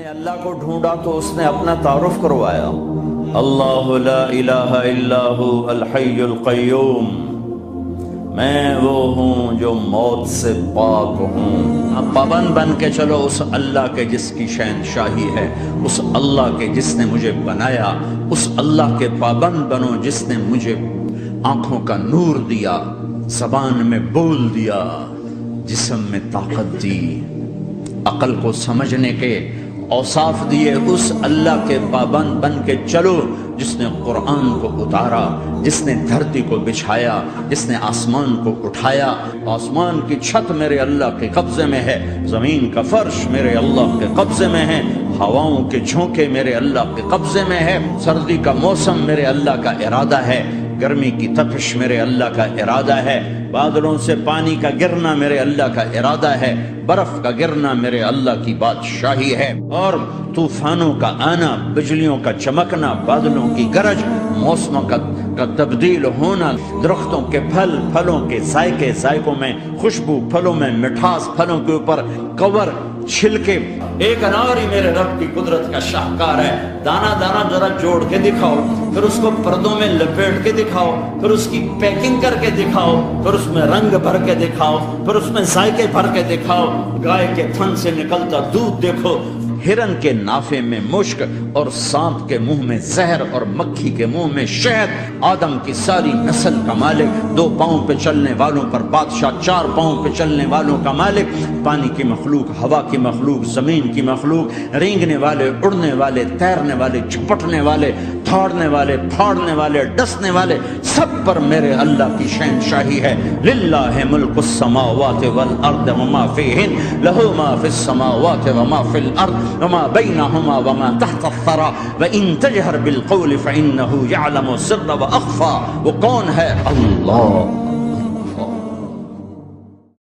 نے اللہ کو ڈھونڈا تو اس نے اپنا تعارف کروایا، اللہ لا الہ الا ہو الحی القیوم، میں وہ ہوں جو موت سے پاک ہوں۔ اب پابند بن کے چلو اس اللہ کے جس کی شہنشاہی ہے، اس اللہ کے جس نے مجھے بنایا، اس اللہ کے پابند بنو جس نے مجھے آنکھوں کا نور دیا، زبان میں بول دیا، جسم میں طاقت دی، عقل کو سمجھنے کے اوصاف دیے۔ اس اللہ کے پابند بن کے چلو جس نے قرآن کو اتارا، جس نے دھرتی کو بچھایا، جس نے آسمان کو اٹھایا۔ آسمان کی چھت میرے اللہ کے قبضے میں ہے، زمین کا فرش میرے اللہ کے قبضے میں ہے، ہواؤں کے جھونکے میرے اللہ کے قبضے میں ہے، سردی کا موسم میرے اللہ کا ارادہ ہے، گرمی کی تپش میرے اللہ کا ارادہ ہے، بادلوں سے پانی کا گرنا میرے اللہ کا ارادہ ہے، برف کا گرنا میرے اللہ کی بادشاہی ہے، اور طوفانوں کا آنا، بجلیوں کا چمکنا، بادلوں کی گرج، موسموں کا تبدیل ہونا، درختوں کے پھل، پھلوں کے ذائقے، ذائقوں میں خوشبو، پھلوں میں مٹھاس، پھلوں کے اوپر کور، چھلکے۔ ایک انار ہی میرے رب کی قدرت کا شاہکار ہے، دانا دانا ذرا جوڑ کے دکھاؤ، پھر اس کو پردوں میں لپیٹ کے دکھاؤ، پھر اس کی پیکنگ کر کے دکھاؤ، پھر اس میں رنگ بھر کے دکھاؤ، پھر اس میں ذائقے بھر کے دکھاؤ، گائے کے تھن سے نکلتا دودھ دیکھو، ہرن کے نافے میں مشک اور سانپ کے منہ میں زہر اور مکھی کے منہ میں شہد، آدم کی ساری نسل کا مالک، 2 پاؤں پہ چلنے والوں پر بادشاہ، 4 پاؤں پہ چلنے والوں کا مالک، پانی کی مخلوق، ہوا کی مخلوق، زمین کی مخلوق، رینگنے والے، اڑنے والے، تیرنے والے، جھپٹنے والے، دھاڑنے والے، پھاڑنے والے، ڈسنے والے، سب پر میرے اللہ کی شہنشاہی ہے۔ للہ ملک السماوات والارض وما فیہن، لہ ما فی السماوات وما فی الارض وما بینہما وما تحت الثری وان تجہر بالقول فانہ یعلم السر واخفی۔ وہ کون ہے؟ اللہ۔